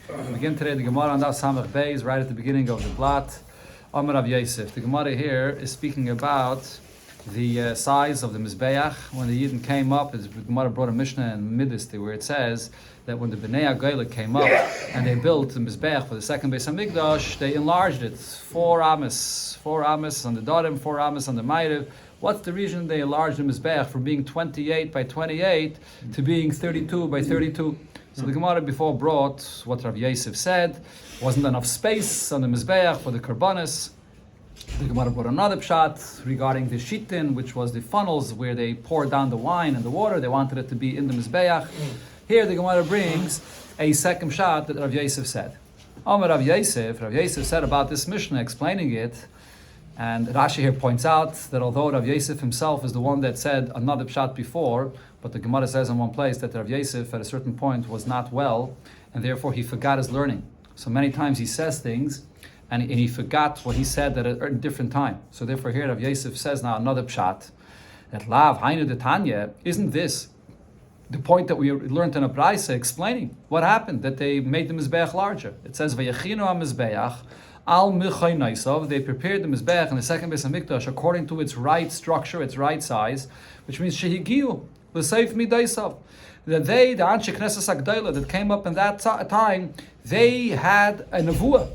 We begin today the Gemara on Daf Samach Beis, right at the beginning of the blot. Amar Rav Yosef. The Gemara here is speaking about the size of the Mizbeach. When the Yidden came up, the Gemara brought a Mishnah in Midas where it says that when the Bnei Agayla came up and they built the Mizbeach for the second Beis HaMikdash, they enlarged it 4 amas on the Darim, 4 amas on the Ma'ariv. What's the reason they enlarged the Mizbeach from being 28 by 28 to being 32 by 32? So the Gemara before brought what Rav Yosef said, wasn't enough space on the Mizbeach for the Karbanis. The Gemara brought another pshat regarding the Shitin, which was the funnels where they poured down the wine and the water. They wanted it to be in the Mizbeach. Here the Gemara brings a second pshat that Rav Yosef said. Rav Yosef said about this Mishnah, explaining it, and Rashi here points out that although Rav Yosef himself is the one that said another pshat before, but the Gemara says in one place that Rav Yosef at a certain point was not well, and therefore he forgot his learning. So many times he says things, and he forgot what he said at a different time. So therefore here Rav Yosef says now another pshat, that Lav Hainu de Tanya, isn't this the point that we learned in a Braisa explaining what happened, that they made the Mizbeach larger? It says, Vayachinu ha-Mizbeach, Al Milchay Naisav, they prepared the Mizbeach in the second Beis HaMikdash according to its right structure, its right size, which means Shehigiu, L'Seif Midaisav. That they, the Anshe Knesset Agdayla, that came up in that time, they had a Nevuah.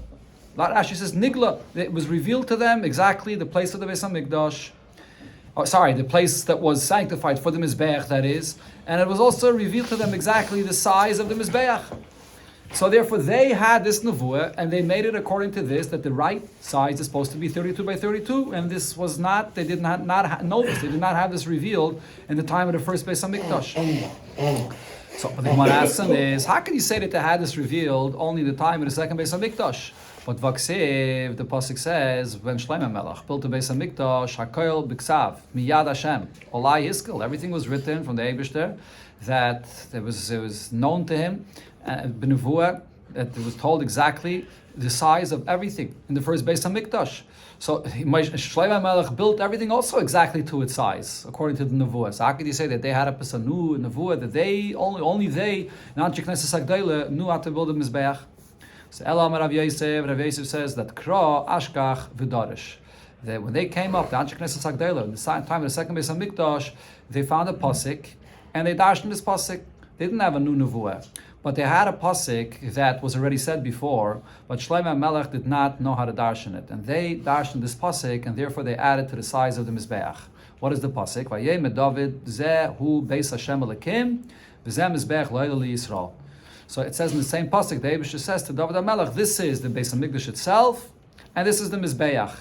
Rashi says, Nigla, it was revealed to them exactly the place of the Beis HaMikdash, the place that was sanctified for the Mizbeach, that is, and it was also revealed to them exactly the size of the Mizbeach. So therefore they had this nevuah, and they made it according to this, that the right size is supposed to be 32 by 32, and this was not, they did not know this, they did not have this revealed in the time of the first Beis HaMikdash. So what they want to ask them is, how can you say that they had this revealed only the time of the second Beis HaMikdash? But Vaksiv, the pasuk says, when Shlomo Melech built the Beis HaMikdash, Hakoil B'Ksav, Miyad Hashem, Olai Yiskel, everything was written from the Eibishter, that it was known to him, B'Nevuah, that it was told exactly the size of everything in the first Beis HaMikdash. So Shlomo Melech built everything also exactly to its size, according to the Nevuah. So how could you say that they had a Pesanu Nevuah, that they, only they, Anshe Knesset Agdayla, knew how to build a Mizbeach? So Elam Rav Yosef says that Kra Ashkach V'Darish, that when they came up, the Anshe Knesset Agdayla, in the time of the second Beis HaMikdash, they found a pasuk, and they dashed in this pasuk. They didn't have a new nevuah, but they had a pasuk that was already said before, but Shlomo Melech did not know how to darshan it, and they darshan this pasuk, and therefore they added to the size of the Mizbeach. What is the pasuk? Vayem David Zeh Hu Beis Hashem Elokim V'Zeh Mizbeach Lo'el Yisrael. So it says in the same pasuk, the Eibusher says to David HaMelech, this is the Beis HaMikdash itself, and this is the Mizbeach.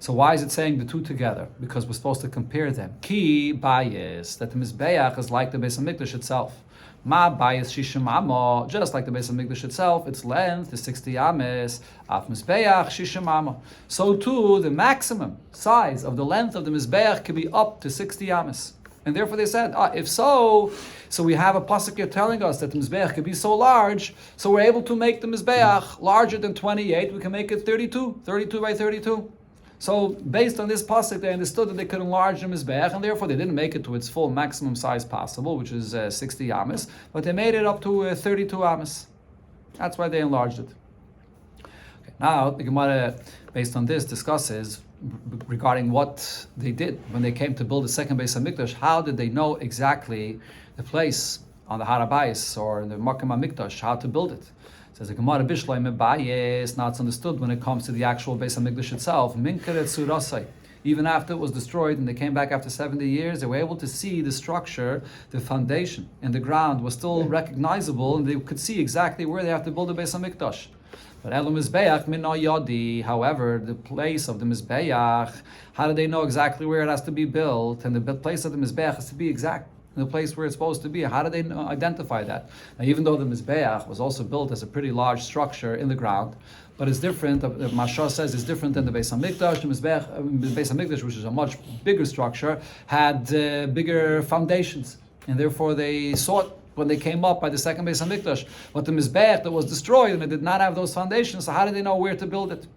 So why is it saying the two together? Because we're supposed to compare them. Ki bias, that the Mizbeach is like the Beis HaMikdash itself. Ma bias shishim amo, just like the Beis HaMikdash itself, its length is 60 ames. Af Mizbeach shishim amo. So too, the maximum size of the length of the Mizbeach can be up to 60 ames. And therefore they said, if so we have a pasuk here telling us that the Mizbeach can be so large, so we're able to make the Mizbeach larger than 28, we can make it 32 by 32. So based on this pasuk, they understood that they could enlarge the Mizbeach, and therefore they didn't make it to its full maximum size possible, which is 60 amas, but they made it up to 32 amas. That's why they enlarged it. Okay, now the Gemara, based on this, discusses regarding what they did when they came to build the second Beis HaMikdash. How did they know exactly the place on the Har HaBayis or in the Makom HaMikdash, how to build it? Says the Gemara, Bishloim Bayis. Now it's understood when it comes to the actual Beis HaMikdash itself. Minkaret Surasai. Even after it was destroyed and they came back after 70 years, they were able to see the structure, the foundation, and the ground was still recognizable, and they could see exactly where they have to build the Beis HaMikdash. But Elu Mizbeach Minna Yadi, however, the place of the Mizbeach, how do they know exactly where it has to be built? And the place of the Mizbeach has to be exact in the place where it's supposed to be. How do they identify that? Now, even though the Mizbeach was also built as a pretty large structure in the ground, but it's different, Mashah says it's different than the Beis HaMikdash. The Beis HaMikdash, which is a much bigger structure, had bigger foundations, and therefore they saw it when they came up by the second Beis HaMikdash. But the Mizbeach that was destroyed, and it did not have those foundations, so how did they know where to build it?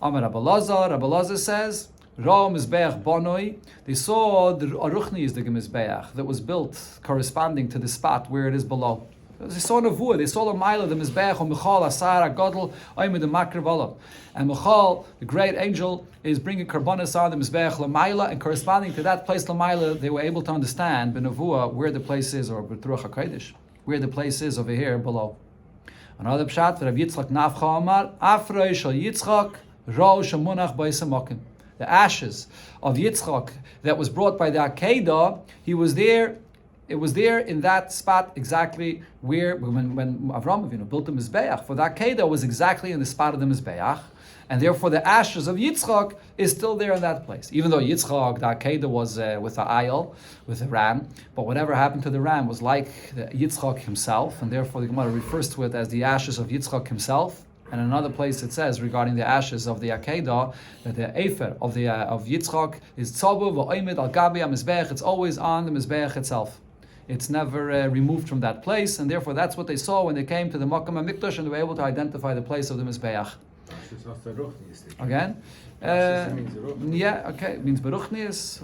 Amar Rabbi Lazar says, Ra Mizbeach Bonoi, they saw the Aruchni is the Mizbeach that was built corresponding to the spot where it is below. They saw Nevuah, they saw the Maila, the Mizbeach, or Michal, Asar, Agadol, Oimid, the Makriv Olav. And Michal, the great angel, is bringing Karbanas on the Mizbeach, Lamaila, and corresponding to that place, Lamaila, they were able to understand, Benevuah, where the place is, or B'Ruach HaKodesh, where the place is over here below. Another pshat, Rav Yitzchak Nafcha Amar, Afroi Shal Yitzchak, Rosh Hamunach B'Yisamokim. The ashes of Yitzchak that was brought by the Akedah, he was there. It was there in that spot exactly where, when Avraham Avinu built the Mizbeach, for the Akedah was exactly in the spot of the Mizbeach, and therefore the ashes of Yitzchak is still there in that place. Even though Yitzchak, the Akedah was with the ayil, with the ram, but whatever happened to the ram was like the Yitzchak himself, and therefore the Gemara refers to it as the ashes of Yitzchak himself. And in another place it says regarding the ashes of the Akedah that the Efer of Yitzchak is Tzavu v'oimid al gabi ha-Mizbeach. It's always on the Mizbeach itself. It's never removed from that place, and therefore that's what they saw when they came to the Makam HaMikdash, and they were able to identify the place of the Mizbeach. Again? Yeah, okay, it means Beruchnius.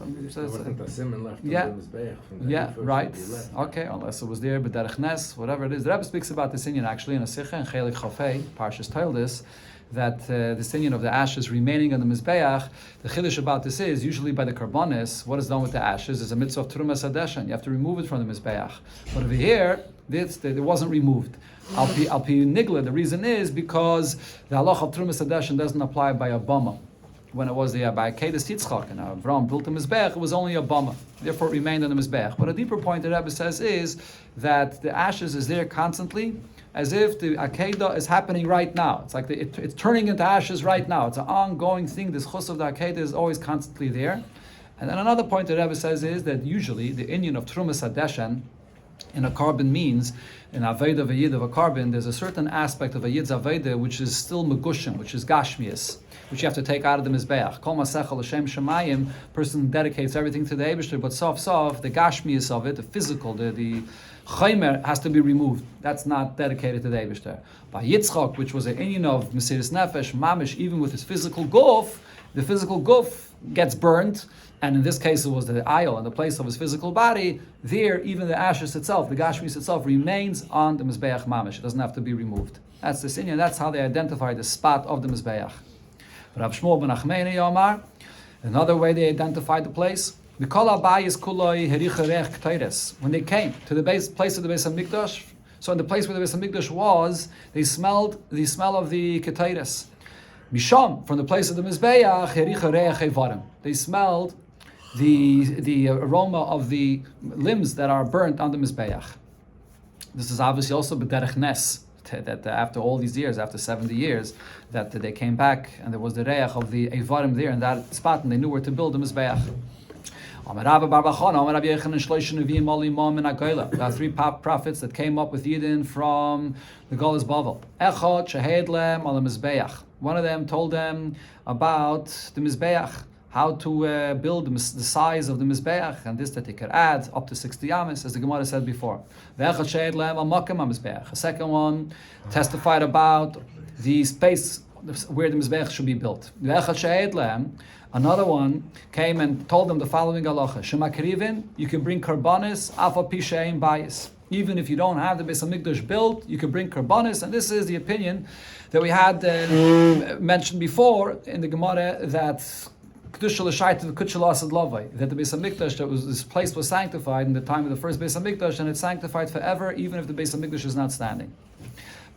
Yeah, right. Okay, unless it was there, but Derech Nes, whatever it is. The Rebbe speaks about this inyan actually in a Sikha, in Chelik Chafei, Parshas told us that this inyan of the ashes remaining on the Mizbeach, the chiddush about this is, usually by the Karbonis, what is done with the ashes is a mitzvah of Terumas Hadeshen. You have to remove it from the Mizbeach. But over here, it wasn't removed. Al Pi Nigla, the reason is because the halach of Terumas Hadeshen doesn't apply by a bama. When it was by Akedas Yitzchak and Avraham built the Mizbeach, it was only a bama. Therefore it remained on the Mizbeach. But a deeper point the Rebbe says is that the ashes is there constantly, as if the Akedah is happening right now. It's like it's turning into ashes right now. It's an ongoing thing. This chus of the Akedah is always constantly there. And then another point the Rebbe says is that usually the inyan of Trumas Hadeshen in a carbon means, in Aveda V'Yid of a carbon, there's a certain aspect of a Yid's Aveda which is still Megushim, which is Gashmias, which you have to take out of the Mizbeach. Kol Masechel Hashem Shemayim, person dedicates everything to the Eibishter, but sof, the Gashmias of it, the physical, the Chaymer has to be removed. That's not dedicated to the Eibishter. By Yitzchak, which was an inyan of Mesiris Nefesh, Mamish, even with his physical guf, the physical guf gets burnt, and in this case it was the ayil in the place of his physical body. There, even the ashes itself, the gashmis itself, remains on the Mizbeach Mamish. It doesn't have to be removed. That's the inyan. That's how they identify the spot of the Mizbeach. Rav Shmuel ben Achmei Yomar, another way they identified the place. When they came to the place of the Beis HaMikdash, so in the place where the Beis HaMikdash was, they smelled the smell of the ketayres. Misham, from the place of the Mizbeach, they smelled the aroma of the limbs that are burnt on the Mizbeach. This is obviously also b'derech nes, that after all these years, after 70 years, that they came back and there was the reach of the Eivarim there in that spot, and they knew where to build the Mizbeach. There are three prophets that came up with Yidden from the Golas Bavel. One of them told them about the Mizbeach, how to build the size of the Mizbeach, and this that they could add up to 60 yamis, as the Gemara said before. A second one testified about the space where the Mizbeach should be built. Another one came and told them the following halacha: Shema Krivin, you can bring karbanis afa pishein bayis. Even if you don't have the Beis HaMikdash built, you can bring karbanis, and this is the opinion that we had mentioned before in the Gemara that that the Beis HaMikdash, this place was sanctified in the time of the first Beis HaMikdash, and it's sanctified forever, even if the Beis HaMikdash is not standing.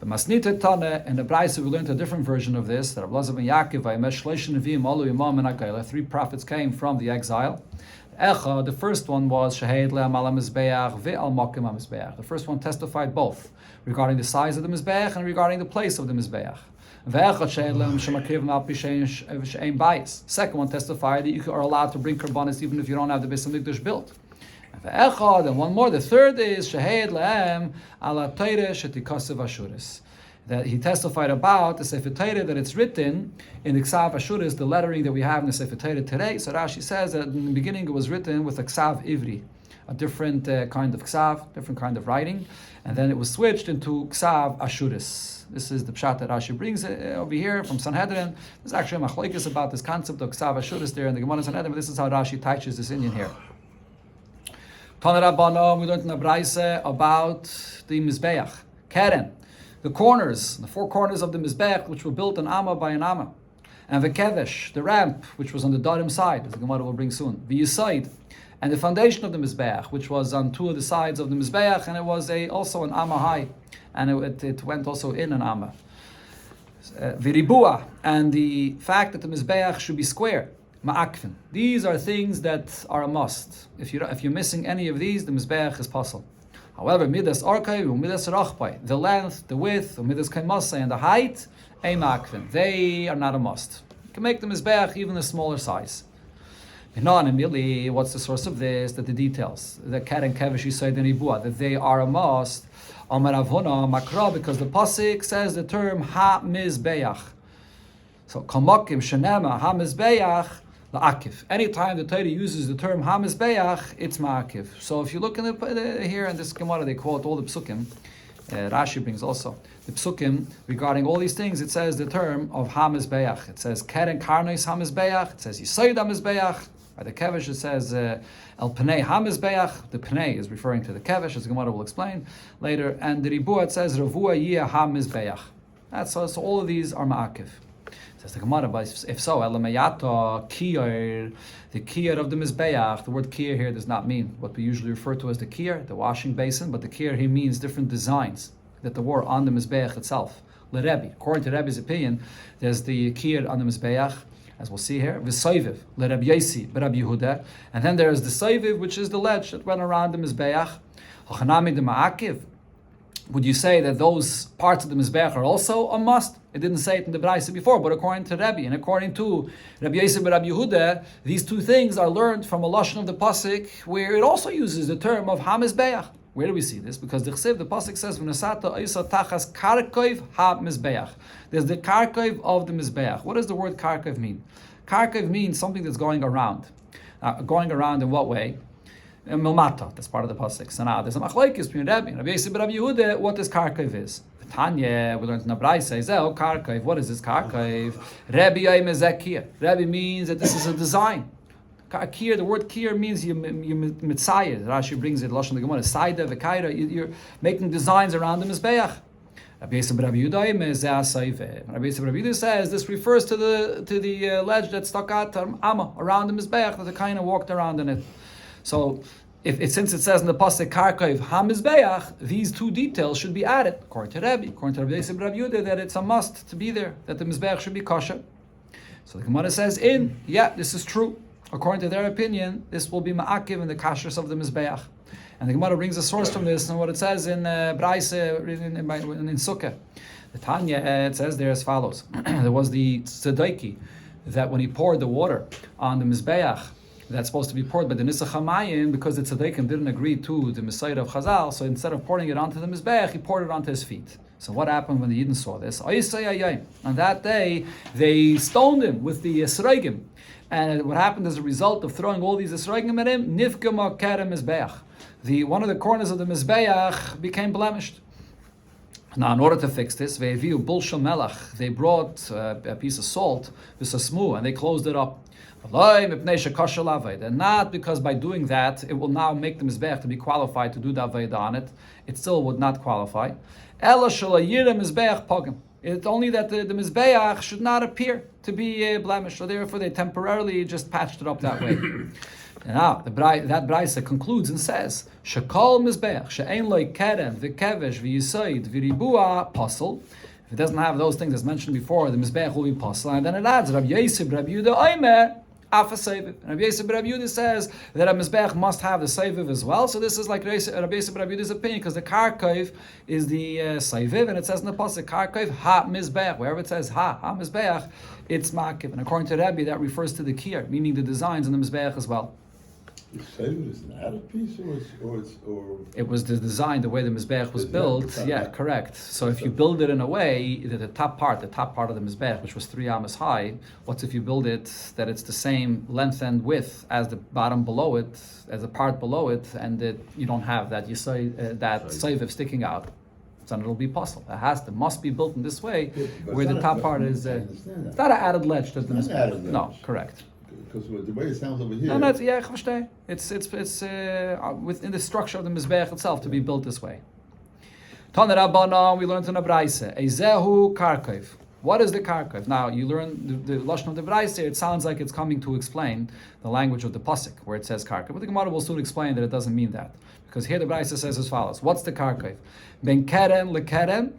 The Masnita Tana and the Braisa, we learned a different version of this. That three prophets came from the exile. The first one was Shahed Le'am ala Mizbeach ve'al Makim ha-Mizbeach. The first one testified both regarding the size of the Mizbeach and regarding the place of the Mizbeach. Second one testified that you are allowed to bring karbanis even if you don't have the Beis HaMikdash built. And one more, the third is Shahed Le'am ala Teire Shetikasev Ashuris. That he testified about the Sefer Torah, that it's written in the Ksav Ashuris, the lettering that we have in the Sefer Torah today. So Rashi says that in the beginning it was written with a Ksav Ivri, a different kind of Ksav, different kind of writing, and then it was switched into Ksav Ashuris. This is the pshat that Rashi brings over here from Sanhedrin. There's actually a machlokes about this concept of Ksav Ashuris there in the Gemara Sanhedrin, but this is how Rashi teaches this Indian here. Tana Rabbanon, we learned in the Braise about the Mizbeach. Keren, the corners, the four corners of the Mizbeach, which were built an Amma by an Amma. And the Kevesh, the ramp, which was on the Darim side, as the Gemara will bring soon. The Yisaid, and the foundation of the Mizbeach, which was on two of the sides of the Mizbeach, and it was also an Amma high, and it went also in an Amma. Viribua, and the fact that the Mizbeach should be square. Ma'akvin. These are things that are a must. If you're missing any of these, the Mizbeach is possible. However, midas arkay, midas rachpai, the length, the width, midas kaimasa, and the height, a ma'akvin. They are not a must. You can make the Mizbeach even a smaller size. What's the source of this? That the details, the Kat and Kevish Yisaid and Ribua, that they are a must. Amar Avona Makra, because the pasuk says the term ha mizbeach. So kamakim shenema ha mizbeach la'akif. Anytime the Torah uses the term ha mizbeach, it's ma'akif. So if you look in here in this Gemara, they quote all the psukim. Rashi brings also the psukim regarding all these things. It says the term of ha mizbeach. It says keren karnois ha mizbeach. It says yisaid ha mizbeach. By the Kevish, it says El Pnei HaMizbeach. The Pnei is referring to the Kevish, as the Gemara will explain later. And the Ribua, it says Ravua Yiyah HaMizbeach. That's so all of these are Ma'akif. Says the Gemara, but if so, Elamayata Kiyar, the Kiyar of the Mizbeach. The word Kiyar here does not mean what we usually refer to as the Kiyar, the washing basin, but the Kiyar here means different designs that there were on the Mizbeach itself. Le Rebbe, according to Rebbe's opinion, there's the Kiyar on the Mizbeach, as we'll see here, v'soiviv, l'Rab Yosi, b'Rab Yehuda, and then there is the soiviv, which is the ledge that went around the Mizbeach. Hachanami de ma'akiv. Would you say that those parts of the Mizbeach are also a must? It didn't say it in the Braisa before, but according to Rebbe, and according to Rab Yosi b'Rab Yehuda, these two things are learned from a lashon of the pasuk, where it also uses the term of ha-Mizbeach. Where do we see this? Because the pasuk says, "V'nasata oisa tachas karkov ha-Mizbeach." There's the karkov of the Mizbeach. What does the word karkov mean? Karkov means something that's going around. Going around in what way? Milmata. That's part of the pasuk. So now there's a machlokes between Rebbe and Rabbi Yosef Rabbi Yehuda. What this karkov is? Tanya, we learned in the Braisa, Zeo karkov. What is this karkov? Rebbe Yomezekiyah. Rebbe means that this is a design. Kir, the word kir means you mitzayir. Rashi brings it, Lashon the Gemara, Saida, Vekaira, you're making designs around the Mizbeach. Rabbi Yisrael Rabbi Yehuda says this refers to the ledge that stuck out Amma around the Mizbeach, that the kind of walked around in it. So since it says in the pasuk Karkov HaMizbeach, these two details should be added, according to Rabbi Yisrael Rabbi Yehuda, that it's a must to be there, that the Mizbeach should be kosher. So the Gemara says this is true. According to their opinion, this will be ma'akiv in the kashrus of the Mizbeach. And the Gemara brings a source from this, and what it says in Braise, in Sukkah. The Tanya, it says there as follows. There was the tzedeki, that when he poured the water on the Mizbeach, that's supposed to be poured by the Nisach HaMayim, because the tzedekим didn't agree to the Messiah of Chazal, so instead of pouring it onto the Mizbeach, he poured it onto his feet. So what happened when the Yidden saw this? On that day, they stoned him with the Esrogim. And what happened as a result of throwing all these Esrogim at him? Nifgama kerem Mizbeach. One of the corners of the Mizbeach became blemished. Now, in order to fix this, they brought a piece of salt, this smu, and they closed it up. And not because by doing that, it will now make the Mizbeach to be qualified to do the Aveda on it. It still would not qualify. It's only that the Mizbeach should not appear to be blemished, so therefore they temporarily just patched it up that way. Now, that Braisa concludes and says, Shekol Mizbeach, she'ein loy kerem, v'kevesh, v'yisoid, v'ribua, pasul. If it doesn't have those things as mentioned before, the Mizbeach will be pasul. And then it adds, Rabbi Yosef, Rabbi Yehuda, Omer, Afa Seiviv. And Rabbi Yosef, Rabbi Yehuda says that a Mizbeach must have the Seiviv as well. So this is like Rabbi Yosef, Rabbi Yehuda's opinion, because the Karkov is the Seiviv, and it says in the pasuk Karkov ha Mizbeach. Wherever it says ha Mizbeach, it's Makiv. And according to Rabbi, that refers to the Kiyar, meaning the designs in the Mizbeach as well. The Seiviv is an added piece, or it was the design, the way the Mizbeach was built. Yeah, correct. So if you build it in a way that the top part of the Mizbeach, which was 3 amas high, what's if you build it that it's the same length and width as the bottom below it, as the part below it, and that you don't have that, you say that Seiviv sticking out. So it'll be possible. It must be built in this way, where the top part is. It's not an added ledge to the Mizbeach. No, correct. because the way it sounds over here. No, it's yeah, ich verstehe. It's within the structure of the mizbeach itself to be built this way. Tana Rabbanan, we learned in a Braise, Ezehu Karkev. What is the Karkev? Now, you learn the Lashon of the Braise, it sounds like it's coming to explain the language of the Pasuk, where it says Karkev. But the Gemara will soon explain that it doesn't mean that. Because here the Braise says as follows. What's the Karkev? Ben Keren lekeren,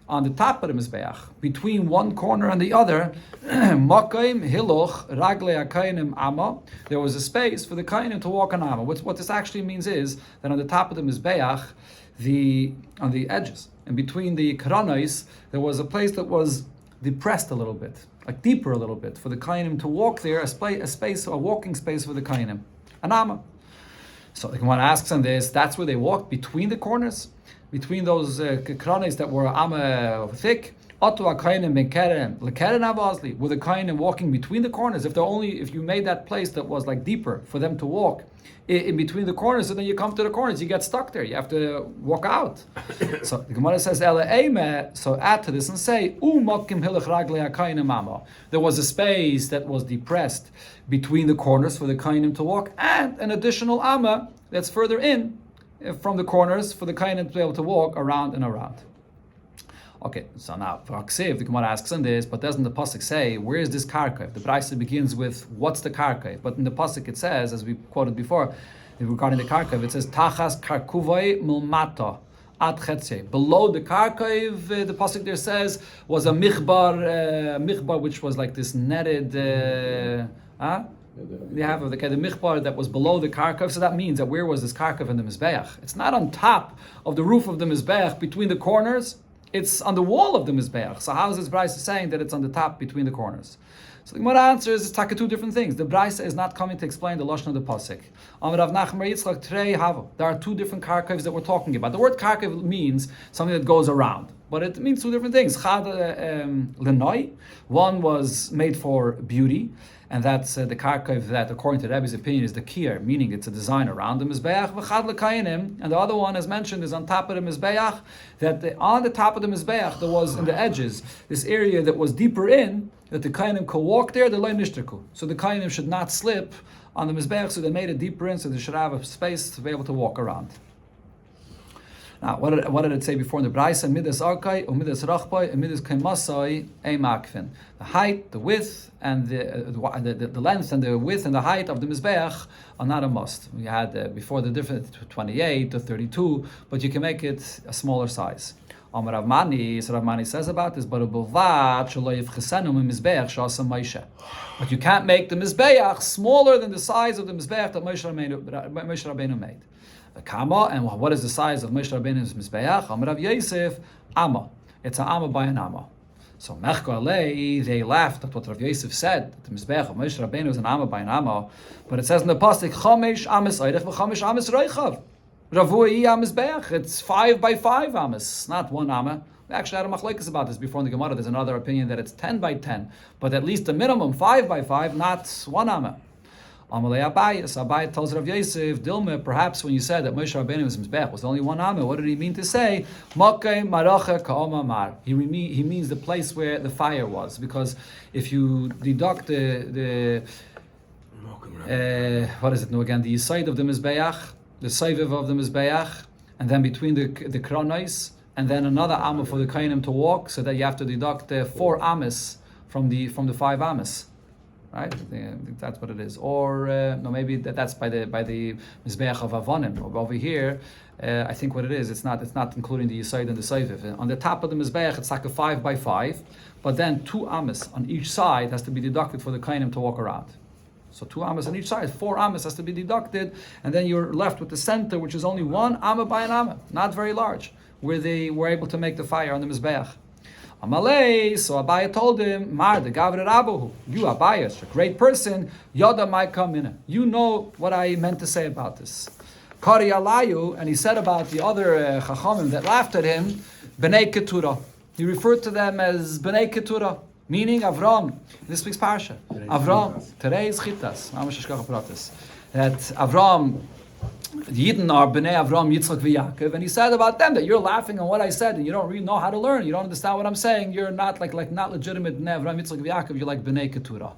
on the top of the Mizbeach, between one corner and the other, Makaim Hiloch Ragle Akainim Amma, there was a space for the Kainim to walk on Amma. What this actually means is that on the top of the Mizbeach, on the edges, and between the Karanais, there was a place that was depressed a little bit, like deeper a little bit, for the Kainim to walk there, a walking space for the Kainim, an Amma. So the Gemara asks on this, that's where they walked, between the corners, between those Karanais that were Amma thick. Were the Kainim walking between the corners? If you made that place that was like deeper for them to walk in between the corners, so then you come to the corners, you get stuck there. You have to walk out. So the Gemara says, so add to this and say, there was a space that was depressed between the corners for the Kainim to walk, and an additional Amma that's further in from the corners for the Kainim to be able to walk around and around. Okay, so now for Aksiv, the Gemara asks on this, but doesn't the pasuk say where is this karkev? The Braisa begins with what's the karkev, but in the pasuk it says, as we quoted before, regarding the karkev, it says tachas karkuvay mulmata at chetze. Below the karkev, the pasuk there says was a michbar, which was like this netted. They have the michbar that was below the karkev, so that means that where was this karkev in the mizbeach? It's not on top of the roof of the mizbeach between the corners. It's on the wall of the Mizbeach. So how is this Braisa saying that it's on the top between the corners? So the Gemara answers, it's two different things. The Braisa is not coming to explain the Lashon of the Pasuk. There are two different karkevs that we're talking about. The word karkev means something that goes around, but it means two different things. One was made for beauty, and that's the karkev that, according to Rebbe's opinion, is the kier, meaning it's a design around the Mizbeach. And the other one, as mentioned, is on top of the Mizbeach, that on the top of the Mizbeach, there was, in the edges, this area that was deeper in, that the Kainim could walk there, the Loi Nishterku. So the Kainim should not slip on the Mizbeach, so they made it deeper in, so they should have a space to be able to walk around. Now, what did it say before in the Braisa? Midas Arkai, or Midas Rachbai, and Midas Kaimasai, Eimakfin. The height, the width, and the length and the width and the height of the Mizbeach are not a must. We had before the difference 28 to 32, but you can make it a smaller size. Amar Rav Mani, so Rav Mani says about this, but you can't make the Mizbeach smaller than the size of the Mizbeach that Moshe Rabbeinu made. Kama, and what is the size of Moshe Rabbeinu's Mizbeach? Amar Rav Yosef, Amma. It's an Amma by an Amma. So Mechko Alei, they laughed at what Rav Yosef said, that the Mizbeach of Moshe Rabbeinu is an Amma by an Amma. But it says in the pasuk, Chamesh Amis Eirech v'Chamesh Amis Reichav. Ravui Mizbeach. It's 5 by 5 Amis, not one Amma. We actually had a machlekes about this before in the Gemara. There's another opinion that it's 10 by 10, but at least the minimum 5 by 5, not one Amma. Amalei Abaye. So Abaye tells Rav Yosef, Dilma, perhaps when you said that Moshe Rabbeinu's Mizbeach was only one Amma, what did he mean to say? Makei Maracha Ka'oma Mar. He means the place where the fire was, because if you deduct the what is it now again? The side of the Mizbeach, the Saiviv of the Mizbeach, and then between the Kronais, and then another Amma for the Kainim to walk, so that you have to deduct 4 Amis from the 5 Amis. Right, I think that's what it is. Or no, maybe that's by the Mizbeach of Avonim. Over here, I think what it is, it's not including the Yisaid and the Saiviv. On the top of the Mizbeach, it's like a 5 by 5, but then 2 Amis on each side has to be deducted for the Kainim to walk around. So 2 Amis on each side, 4 Amis has to be deducted, and then you're left with the center, which is only 1 Amma by an Amma, not very large, where they were able to make the fire on the Mizbeach. Amalei, so Abaya told him, Mar the Gavre Rabahu, you Abaya, a great person, Yoda might come in. You know what I meant to say about this. Kari Alayu, and he said about the other Chachamim that laughed at him, Bnei Keturah. He referred to them as Bnei Keturah, meaning Avram. This week's parsha. Avram, today is Chitas, that Avram, the Yidden are Bnei Avram, Yitzchak, v'Yaakov, and he said about them that you're laughing on what I said and you don't really know how to learn. You don't understand what I'm saying. You're not not legitimate Bnei Avram, Yitzchak, v'Yaakov. You're like Bnei Keturah.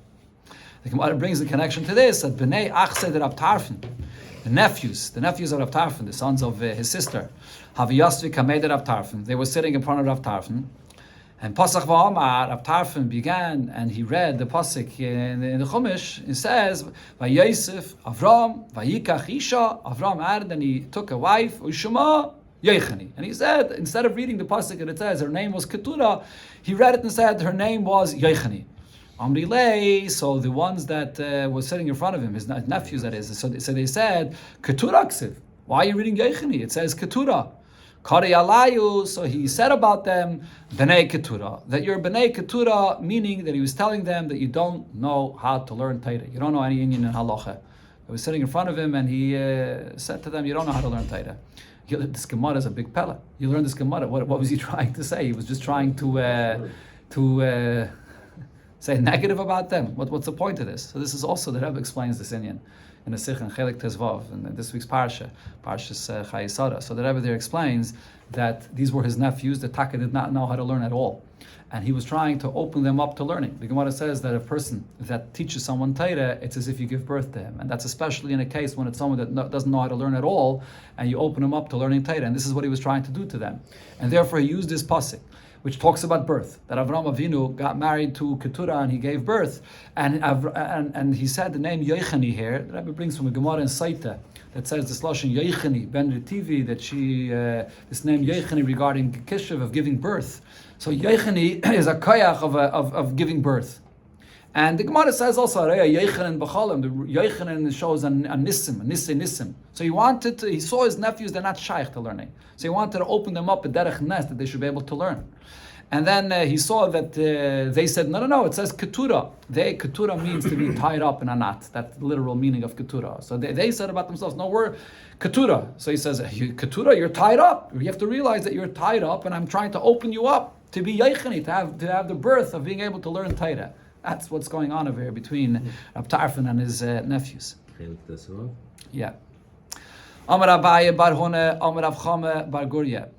The Gemara brings the connection to this, that Bnei Achsed Rav Tarfon, the nephews of Rav Tarfon, the sons of his sister, Haviyasvi Kamed Rav Tarfon, they were sitting in front of Rav Tarfon, and Pasach Va'amar, Rav Tarfon began, and he read the Pasuk in the Chumash. It says, Vayosef Avram, Vayikach Isha, Avram added, and he took a wife, Ushama Yechani. And he said, instead of reading the Pasuk and it says her name was Keturah, he read it and said her name was Yechani. Amri Lei, so the ones that were sitting in front of him, his nephews that is, so they said, Keturah Ksiv. Why are you reading Yechani? It says Keturah. Kari Alayu, so he said about them, Bnei Keturah, that you're Bnei Keturah, meaning that he was telling them that you don't know how to learn Torah. You don't know any Inyan in Halacha. They was sitting in front of him and he said to them, you don't know how to learn Torah. This Gemara is a big pella. You learned this Gemara. What was he trying to say? He was just trying to say negative about them. What's the point of this? So this is also, the Rebbe explains this Inyan in the Sikh and Chelik Tezvav, in this week's Parshas Chayesara. So the Rebbe there explains that these were his nephews. The Taka did not know how to learn at all, and he was trying to open them up to learning. The Gemara says that a person that teaches someone Torah, it's as if you give birth to him, and that's especially in a case when it's someone that doesn't know how to learn at all, and you open him up to learning Torah. And this is what he was trying to do to them, and therefore he used this pasuk, which talks about birth, that Avram Avinu got married to Keturah and he gave birth, and he said the name Yechani here. The Rebbe brings from a Gemara in Saita that says this lashon Yechani ben Retivi, that this name Yechani regarding Kishav of giving birth. So Yechani is a koyach of giving birth. And the Gemara says also Yechanan b'chalim. The Yechanan shows a nissim. So he saw his nephews, they're not shaykh to learning. So he wanted to open them up a derech nest that they should be able to learn. And then he saw that they said, no, it says keturah. Keturah means to be tied up in a knot. That's the literal meaning of keturah. So they said about themselves, no, we're keturah. So he says, keturah, you're tied up. You have to realize that you're tied up, and I'm trying to open you up to be yechani, to have the birth of being able to learn Torah. That's what's going on over here between Rav Tarfon and his nephews. Yeah. Amar Abaye bar Hone, Amar Rav Chama bar Gurya.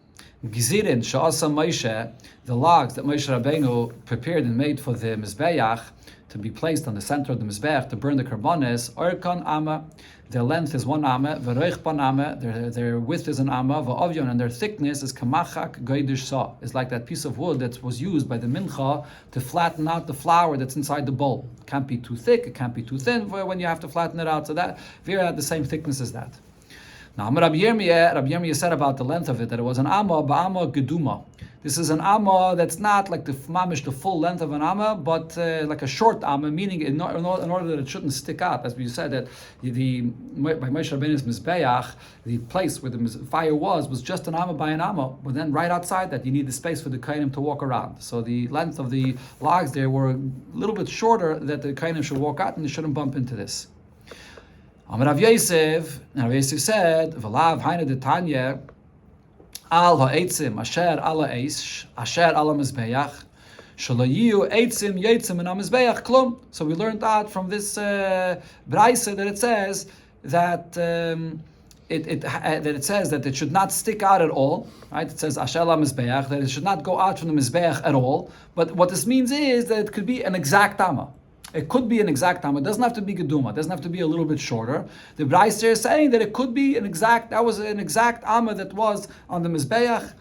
Gizirin she'asa Moshe, the logs that Moshe Rabbeinu prepared and made for the Mizbeach to be placed on the center of the Mizbeach to burn the karbanis, Orkan Amma, their length is 1 amma, V'roich ban amma, their width is an amma, V'ovyon, and their thickness is kamachak goidish sa, is like that piece of wood that was used by the mincha to flatten out the flour that's inside the bowl. It can't be too thick, it can't be too thin when you have to flatten it out, so that Vera had the same thickness as that. Now, Rabbi Yirmiyah said about the length of it that it was an amma ba'amma geduma. This is an amma that's not like the mamish, the full length of an amma, but like a short amma, meaning in order that it shouldn't stick out. As we said, that by Moshe Rabbeinu's Mizbeach, the place where the fire was just an amma by an amma, but then right outside that you need the space for the kohanim to walk around. So the length of the logs there were a little bit shorter that the kohanim should walk out and they shouldn't bump into this. Amar Rav Yosef said, "V'lav haina detanya al ha'etzim asher ala eish asher ala mizbeach shelo yiyu eitzim yetzim in mizbeach klum." So we learned out from this brayse that it says that it says that it should not stick out at all. Right? It says asher ala mizbeach, that it should not go out from the mizbeach at all. But what this means is that it could be an exact amma. It could be an exact amma. It doesn't have to be geduma. It doesn't have to be a little bit shorter. The Brayser is saying that it could be that was an exact amma that was on the Mizbeach.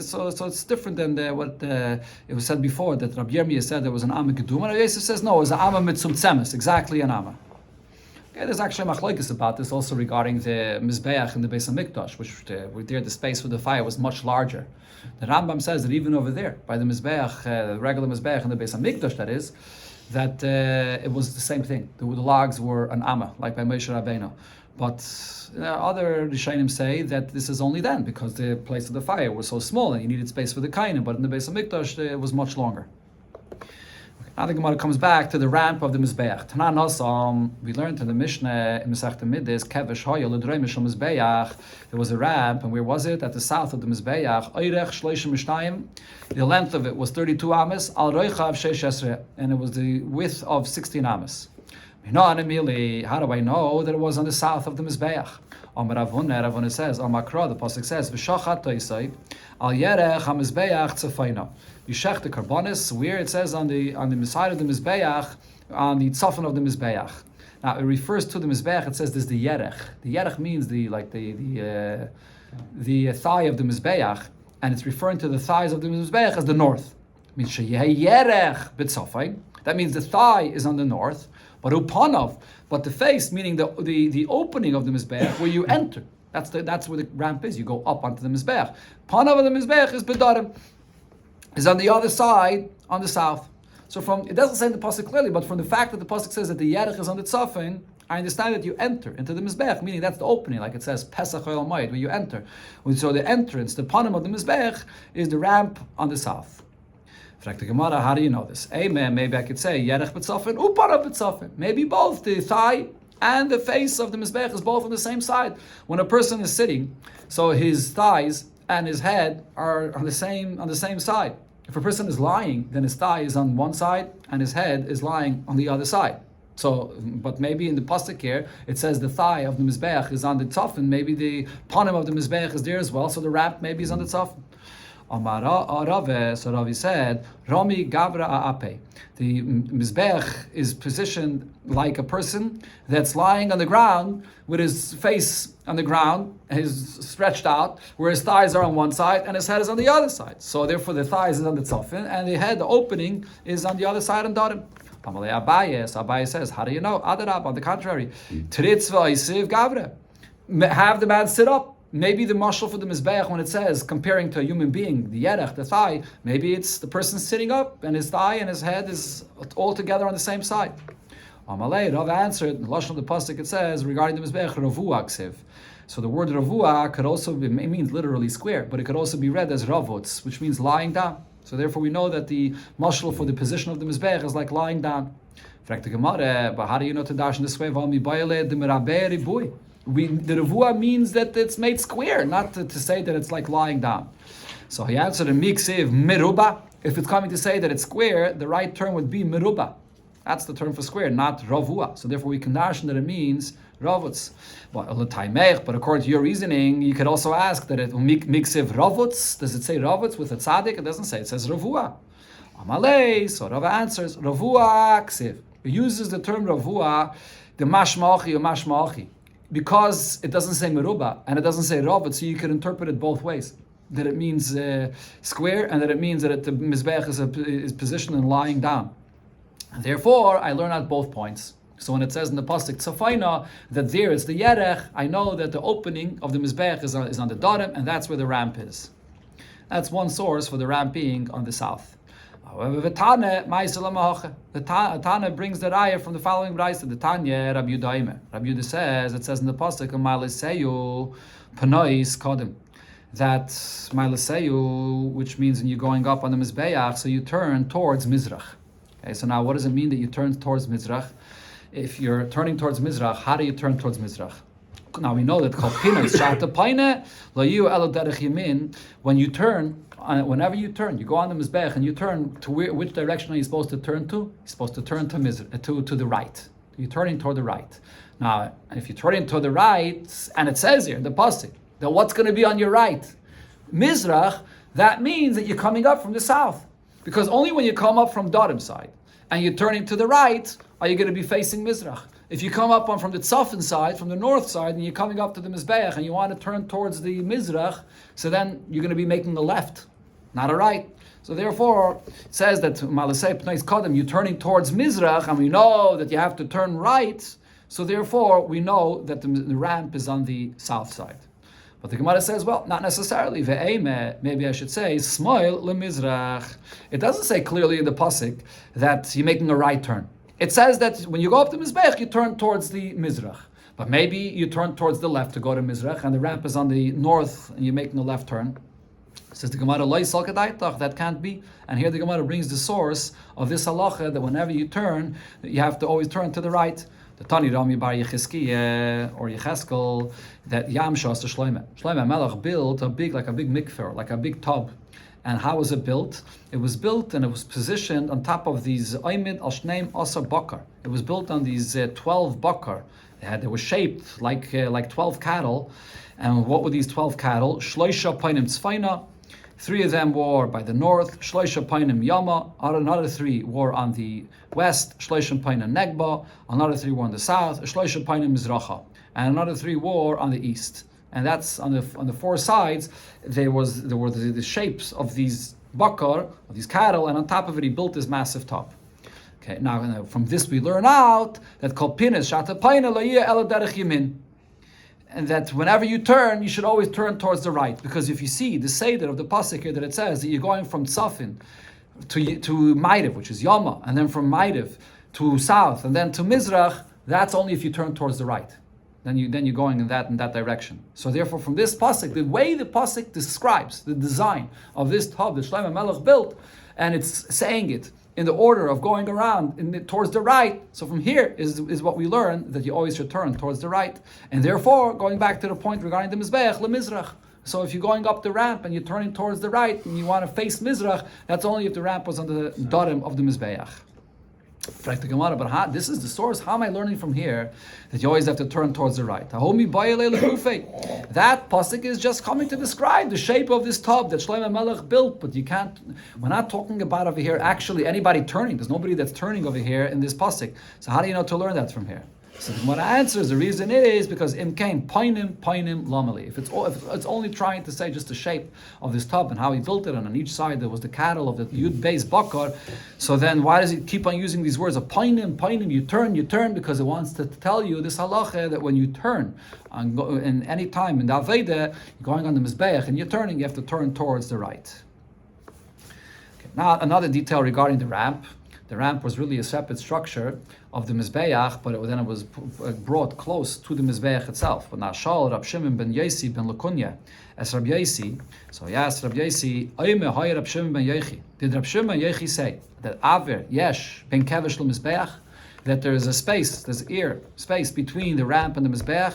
So it's different than what it was said before, that Rabbi Yirmiyah said there was an amma geduma. Rabbi Yosef says no, it was an amma mitzumtzemes, exactly an amma. Okay, there's actually a machlokes about this also regarding the Mizbeach in the Beis HaMikdash, which there the space for the fire was much larger. The Rambam says that even over there, by the Mizbeach, the regular Mizbeach in the Beis HaMikdash, that is, that it was the same thing. The logs were an amma, like by Moshe Rabbeinu. But other Rishonim say that this is only then, because the place of the fire was so small and you needed space for the kohanim. But in the Beis HaMikdash, it was much longer. Now the Gemara comes back to the ramp of the Mizbeach. Tanan Asam, we learned in the Mishnah in Masechta Midas, Kevesh Hoya L'Drei Mishal Mizbeach. There was a ramp, and where was it? At the south of the Mizbeach. Oirech Shloishim Mishnayim. The length of it was 32 amas. Al Roichav Sheish Esrei, and it was the width of 16 amas. How do I know that it was on the south of the Mizbeach? Amar Rav Huna says, Al Makra, the pasuk says, V'shachat Toisai, Al Yerech HaMizbeach Tzefayna. You shech the karbonis, where it says on the side of the Mizbeach, on the tzafon of the Mizbeach. Now, it refers to the Mizbeach, it says there's the Yerech. The Yerech means the thigh of the Mizbeach, and it's referring to the thighs of the Mizbeach as the north. It means Sheyeh Yerech b'tzafon. That means the thigh is on the north, but upanov, but the face, meaning the opening of the Mizbeach, where you enter. That's where the ramp is. You go up onto the Mizbeach. Panav of the Mizbeach is bedarim, is on the other side, on the south. So it doesn't say in the pasuk clearly, but from the fact that the pasuk says that the Yerech is on the tzafin, I understand that you enter into the Mizbeach, meaning that's the opening, like it says Pesach Oyel Moed, where you enter. So the entrance, the panim of the Mizbeach, is the ramp on the south. Gemara, how do you know this? Amen. Maybe I could say Yerech b'tzafin, upara b'tzafin. Maybe both the thigh and the face of the Mizbeach is both on the same side. When a person is sitting, so his thighs and his head are on the same side. If a person is lying, then his thigh is on one side and his head is lying on the other side. So, but maybe in the pasuk here it says the thigh of the Mizbeach is on the tzafin. Maybe the panim of the Mizbeach is there as well. So the ramp maybe is on the tzafin. So Ravi said, Rami Gavra A'ape. The Mizbeach is positioned like a person that's lying on the ground with his face on the ground, his stretched out, where his thighs are on one side and his head is on the other side. So therefore the thighs is on the tzafin and the head, the opening, is on the other side and darim. Abaye, so Abaye says, how do you know? Adarab, on the contrary. Tritzva Isiv Gavra. Have the man sit up. Maybe the mashal for the Mizbeach, when it says, comparing to a human being, the Yerech, the thigh, maybe it's the person sitting up and his thigh and his head is all together on the same side. Amalei, Rav answered, in the Lashon of the Pasuk it says, regarding the Mizbeach, Ravua Ksiv. So the word Ravua could also be, it means literally square, but it could also be read as Ravutz, which means lying down. So therefore we know that the mashal for the position of the Mizbeach is like lying down. But how do you know to dash in this way? The Ravua means that it's made square, not to say that it's like lying down. So he answered in Miksiv Miruba. If it's coming to say that it's square, the right term would be Miruba. That's the term for square, not Ravua. So therefore we can dash that it means Ravutz. But according to your reasoning, you could also ask that it Miksiv Ravutz. Does it say Ravutz with a tzaddik? It doesn't say. It says Ravua. Amalei. So Rav answers Ravua Ksiv. It uses the term Ravua, the mashmachi or mashmachi, because it doesn't say meruba and it doesn't say ravut, so you can interpret it both ways. That it means square and that it means that the Mizbeach is positioned and lying down. Therefore, I learn out both points. So when it says in the pasuk Tzafaina that there it's the Yerech, I know that the opening of the Mizbeach is on the Darim, and that's where the ramp is. That's one source for the ramp being on the south. However, the Tana brings the raya from the following brayso. The Tanya Rabbi Yudaime. Rabbi Yudah says, it says in the pasuk Maliseyu Panois Kodim, that Maliseyu, which means when you're going up on the Mizbeach, so you turn towards Mizrach. Okay, so now what does it mean that you turn towards Mizrach? If you're turning towards Mizrach, how do you turn towards Mizrach? Now we know that when you turn, whenever you turn, you go on the Mizbech and you turn to which direction are you supposed to turn to? You're supposed to turn to the right. You're turning toward the right. Now, if you're turning toward the right, and it says here in the pasuk that what's going to be on your right, Mizrach, that means that you're coming up from the south, because only when you come up from Darim side and you're turning to the right are you going to be facing Mizrach. If you come up from the Tzafin side, from the north side, and you're coming up to the Mizbeach and you want to turn towards the Mizrach, so then you're going to be making a left, not a right. So therefore, it says that Malasei Pnais Kodem, you're turning towards Mizrach, and we know that you have to turn right, so therefore we know that the ramp is on the south side. But the Gemara says, well, not necessarily. Maybe I should say, Smoil leMizrach. It doesn't say clearly in the pasuk that you're making a right turn. It says that when you go up to Mizbech, you turn towards the Mizrach. But maybe you turn towards the left to go to Mizrach, and the ramp is on the north, and you're making a left turn. Says the Gemara, that can't be. And here the Gemara brings the source of this halacha, that whenever you turn, you have to always turn to the right. The Tani Rami Bar Yechizkiah or Yecheskel, that Yam Shas to Shloime. Shloime Melech built a big mikveh, like a big tub. And how was it built? It was built and it was positioned on top of these Oimid al Shneim Asa Bakar. It was built on these 12 Bakar. They were shaped like 12 cattle. And what were these 12 cattle? Shloisha Painim Tzfaina. 3 of them were by the north, Shloisha Painim Yama, another 3 were on the west, Shloisha Painim Negba, another 3 were on the south, Shloisha Painim Mizracha, and another 3 were on the east. And that's on the 4 sides. There were the shapes of these bakar, of these cattle, and on top of it he built this massive top. Okay, now from this we learn out that kol pinis shata paina lo yeh ela derech yamin, and that whenever you turn, you should always turn towards the right, because if you see the seder of the pasuk here that it says that you're going from Tzafin to Maidev, which is Yama, and then from Maidev to south, and then to Mizrach, that's only if you turn towards the right. Then you're going in that direction. So therefore, from this pasuk, the way the pasuk describes the design of this tub that Shlomo Melech built, and it's saying it in the order of going around towards the right. So from here is what we learn, that you always should turn towards the right. And therefore, going back to the point regarding the Mizbeach, LeMizrach. So if you're going up the ramp and you're turning towards the right and you want to face Mizrach, that's only if the ramp was on the Darim of the Mizbeach. But this is the source. How am I learning from here that you always have to turn towards the right? That pasuk is just coming to describe the shape of this tub that Shlomo Melech built, but you can't. We're not talking about over here actually anybody turning. There's nobody that's turning over here in this pasuk. So how do you know to learn that from here? So the Gemara answers, the reason is because im came painim lamali. If it's only trying to say just the shape of this tub and how he built it, and on each side there was the cattle of the Yud Beis Bakar, so then why does he keep on using these words of painim? You turn, because it wants to tell you this halacha that when you turn, in any time in the Aveda, you're going on the Mizbeach and you're turning, you have to turn towards the right. Okay. Now another detail regarding the ramp. The ramp was really a separate structure of the Mizbeach, but then it was brought close to the Mizbeach itself. But now Shal Rab Shimon ben Yosi ben Lakunya as Rab Yosi. So he asked Rab Yosi, Oime hoy Rab Shimon ben Yochi. Did Rab Shimon ben Yochi say that Aver Yesh ben Kevesh lo Mizbeach, that there is a space, there's space between the ramp and the Mizbeach?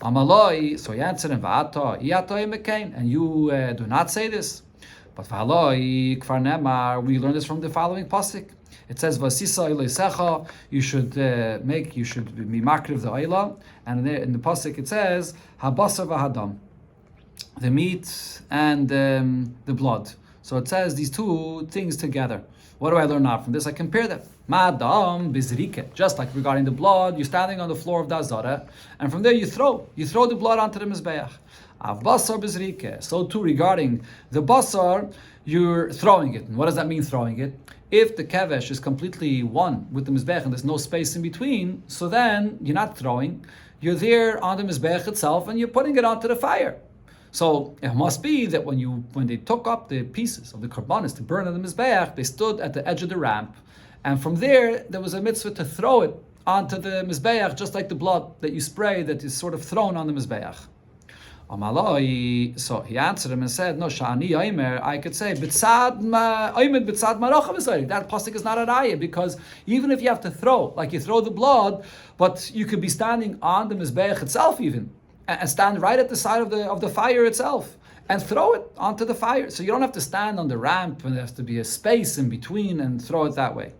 Amaloi. So he answered him, Va'ata Iato Emekein, and you do not say this. But Va'aloi Kvar Nemar, we learn this from the following pasuk. It says, "Vasisa ileisecha." You should be makriv the oila, and in the pasuk it says, "Habasar v'hadam," the meat and the blood. So it says these two things together. What do I learn now from this? I compare them. Ma'adam bizrike. Just like regarding the blood, you're standing on the floor of the Azara, and from there you throw the blood onto the mizbeach. Av basar bizrike. So too regarding the basar, you're throwing it. And what does that mean, throwing it? If the kevesh is completely one with the mizbech and there's no space in between, so then you're not throwing. You're there on the mizbech itself and you're putting it onto the fire. So it must be that when they took up the pieces of the karbanis to burn on the mizbech, they stood at the edge of the ramp, and from there was a mitzvah to throw it onto the mizbech, just like the blood that you spray that is sort of thrown on the mizbech. So he answered him and said, "No, Shani Aimer, I could say Bitsad Maracha. That pasuk is not a raya, because even if you have to throw, like you throw the blood, but you could be standing on the mizbeach itself even, and stand right at the side of the fire itself and throw it onto the fire. So you don't have to stand on the ramp, and there has to be a space in between and throw it that way."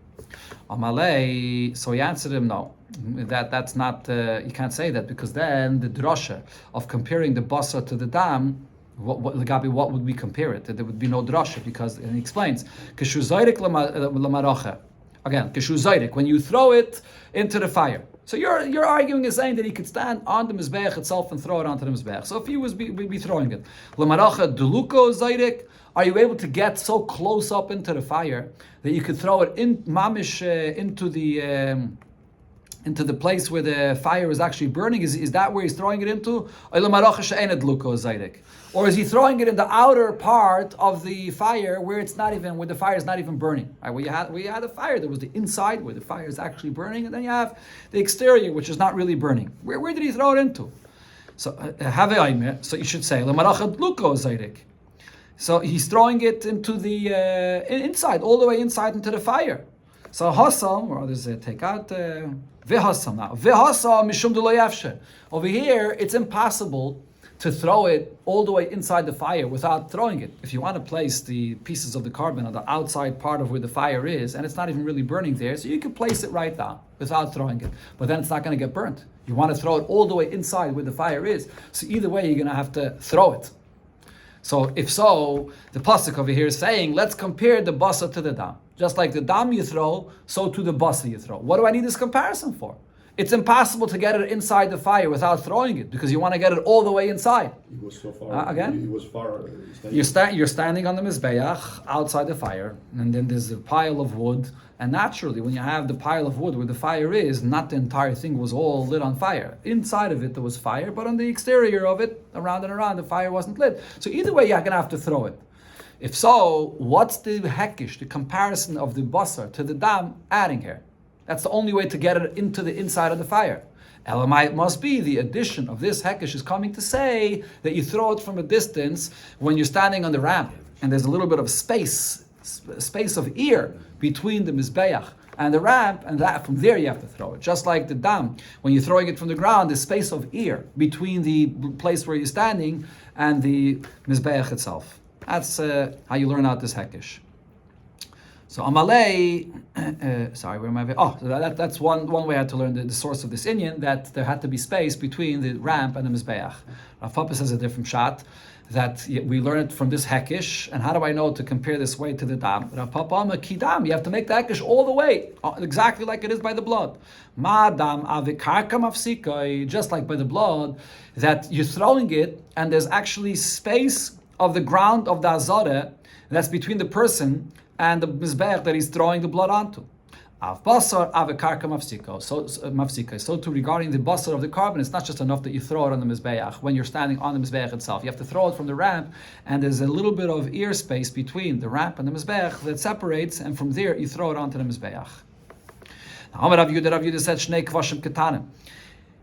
Amalei. So he answered him, "No. That's not, you can't say that, because then the drasha of comparing the basar to the dam, what would we compare it? There would be no drasha, because, and he explains, Keshu zayrik lamaracha. Again, Keshu zayrik, when you throw it into the fire. So you're arguing and saying that he could stand on the mizbeach itself and throw it onto the mizbeach. So if he was be throwing it, lamaracha deluko zayrik, are you able to get so close up into the fire that you could throw it in mamish into the place where the fire is actually burning? Is that where he's throwing it into? Or is he throwing it in the outer part of the fire where the fire is not even burning? Right, where you had the fire, there was the inside where the fire is actually burning, and then you have the exterior which is not really burning. Where did he throw it into? So you should say, so he's throwing it into the inside, all the way inside into the fire. So Hassam, or others take out V'Hassam now. V'Hassam mishum d'lo yafshe. Over here, it's impossible to throw it all the way inside the fire without throwing it. If you want to place the pieces of the carbon on the outside part of where the fire is, and it's not even really burning there, so you can place it right down without throwing it. But then it's not going to get burnt. You want to throw it all the way inside where the fire is. So either way, you're going to have to throw it. So if so, the pasuk over here is saying, let's compare the basa to the dam. Just like the dam you throw, so to the basa you throw. What do I need this comparison for? It's impossible to get it inside the fire without throwing it, because you want to get it all the way inside. He was so far. Again? He was far. You're standing on the mizbeach outside the fire, and then there's a pile of wood. And naturally, when you have the pile of wood where the fire is, not the entire thing was all lit on fire. Inside of it there was fire, but on the exterior of it, around and around, the fire wasn't lit. So either way, you're going to have to throw it. If so, what's the hekish, the comparison of the basar to the dam adding here? That's the only way to get it into the inside of the fire. Elamai, it must be the addition of this hekish is coming to say that you throw it from a distance when you're standing on the ramp, and there's a little bit of space of ear between the mizbeach and the ramp, and that from there you have to throw it. Just like the dam, when you're throwing it from the ground, there's space of ear between the place where you're standing and the mizbeach itself. That's how you learn out this hekish. So Amalei, sorry, where am I? Oh, so that's one way I had to learn the source of this inyan, that there had to be space between the ramp and the mizbeach. Rav Papa says a different shot, that we learn it from this hekish. And how do I know to compare this way to the dam? Rav Papa Amar kidam, you have to make the hekish all the way, exactly like it is by the blood. Ma dam avikarka mafsikai, just like by the blood, that you're throwing it and there's actually space of the ground of the azareh that's between the person and the mizbeach that he's throwing the blood onto. Av basar avekarka mafsika. So too regarding the basar of the carbon, it's not just enough that you throw it on the mizbeach when you're standing on the mizbeach itself. You have to throw it from the ramp, and there's a little bit of ear space between the ramp and the mizbeach that separates, and from there you throw it onto the mizbeach. Now, Rav Yehuda said shnei kvashim ketanim.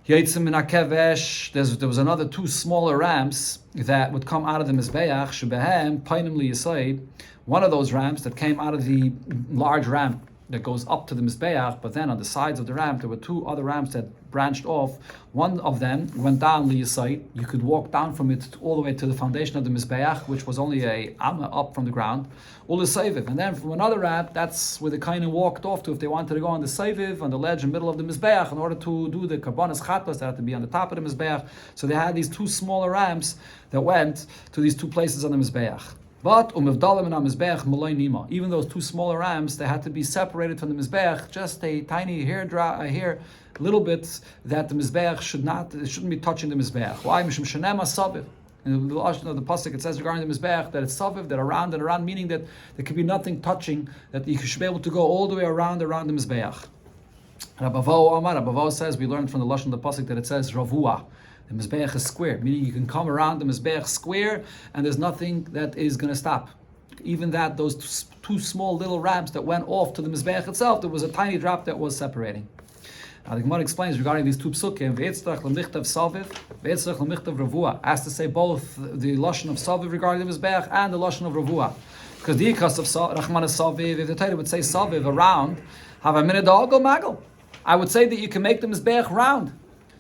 There was another two smaller ramps that would come out of the mizbeach. Shebehem painim liyasayid. One of those ramps that came out of the large ramp that goes up to the mizbeach, but then on the sides of the ramp there were two other ramps that branched off. One of them went down liyasayid. You could walk down from it all the way to the foundation of the mizbeach, which was only a amma up from the ground. Ulisayviv, and then from another ramp, that's where they kind of walked off to if they wanted to go on the sayviv, on the ledge in the middle of the mizbeach. In order to do the karbanas chatos, they had to be on the top of the mizbeach. So they had these two smaller ramps that went to these two places on the mizbeach. But even those two smaller ramps, they had to be separated from the mizbeach, just a tiny hair little bit, that the mizbeach shouldn't be touching the mizbeach. Why? Mishum shenema saviv. In the Lashon of the pasuk, it says regarding the mizbeach that it's saviv, that around and around, meaning that there could be nothing touching, that you should be able to go all the way around the mizbeach. Rabavo says, we learned from the Lashon of the pasuk that it says ravua. The mizbeach is square, meaning you can come around the mizbeach square, and there's nothing that is going to stop. Even that, those two small little ramps that went off to the mizbeach itself, there was a tiny drop that was separating. Now the Gemara explains regarding these two psukim, ve'etzrach l'michtav saviv, ve'etzrach l'michtav ravua, has to say both the lashon of saviv regarding the mizbeach and the lashon of ravua. Because the ikas of rachman is saviv, if the Torah would say saviv around, have a minute dog or magal, I would say that you can make the mizbeach round.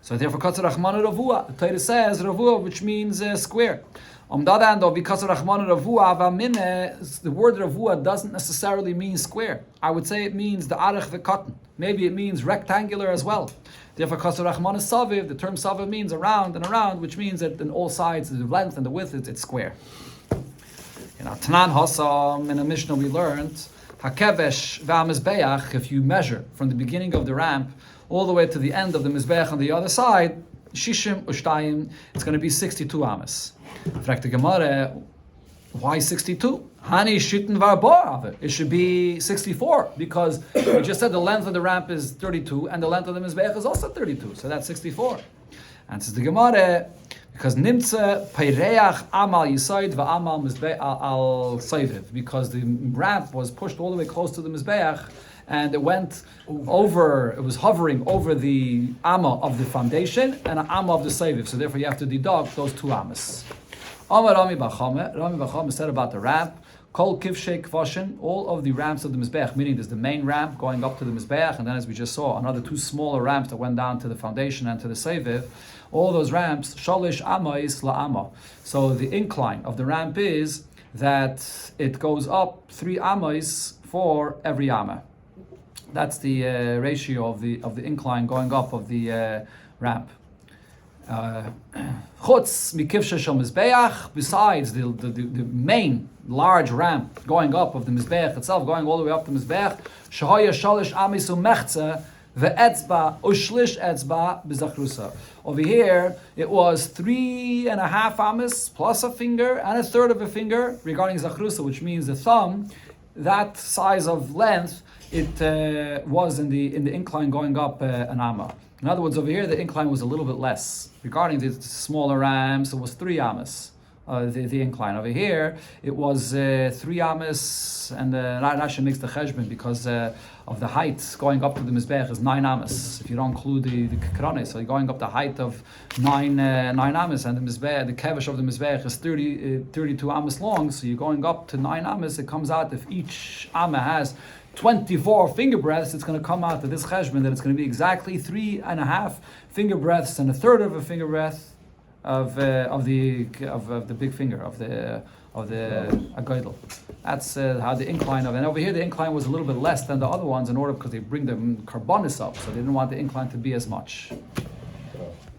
So therefore, Katzar Rachmana Ravua, the Torah says Ravua, which means square. On the other hand, though, because Rachmana Ravua Avamine, the word Ravua doesn't necessarily mean square. I would say it means the Arach V'Katan. Maybe it means rectangular as well. Therefore, Katzar Rachmana Saviv, the term Saviv means around and around, which means that in all sides, the length and the width, it's square. In our Tanan Hasam, in a Mishnah we learned, Hakevesh V'Amizbeach, if you measure from the beginning of the ramp all the way to the end of the mizbeach on the other side, shishim ushtayim, it's going to be 62 amas. Fragt the Gemara, why 62? Hani shitten varbar. It should be 64, because we just said the length of the ramp is 32 and the length of the mizbeach is also 32, so that's 64. And says the Gemara, because nimtze peireach amal yisaid va'amal mizbeach al sayviv, because the ramp was pushed all the way close to the mizbeach, and it went over, it was hovering over the amma of the foundation and an amma of the sayviv. So therefore you have to deduct those two ammas. Amar Rami Bachame said about the ramp, Kol kivshei kvashin, all of the ramps of the mizbeach, meaning there's the main ramp going up to the mizbeach, and then as we just saw, another two smaller ramps that went down to the foundation and to the sayviv. All those ramps, shalish amais la'ama. So the incline of the ramp is that it goes up 3 amais for every amma. That's the ratio of the incline going up of the ramp. Chutz mikivsha shel mizbeach, besides the main large ramp going up of the mizbeach itself, going all the way up the mizbeach, shahaya shalish amisu mechza ve'etzba ushlish etzba b'zachrusa. Over here, it was 3.5 amis plus a finger and a third of a finger regarding zachrusa, which means the thumb, that size of length, it was in the incline going up an amma. In other words, over here the incline was a little bit less. Regarding the smaller rams, it was 3 amas. The incline over here, it was 3 amas, and Rashi makes the cheshbon because of the height going up to the mizbech is 9 amas. If you don't include the kikrone, so you're going up the height of 9 amas, and the mizbech, the kevish of the mizbech is 32 amas long. So you're going up to 9 amas. It comes out if each amma has 24 finger breaths, it's going to come out to this cheshbon that it's going to be exactly 3.5 finger breaths and a third of a finger breath of the big finger of the agoidel. That's how the incline of, and over here the incline was a little bit less than the other ones in order because they bring the carbonis up, so they didn't want the incline to be as much.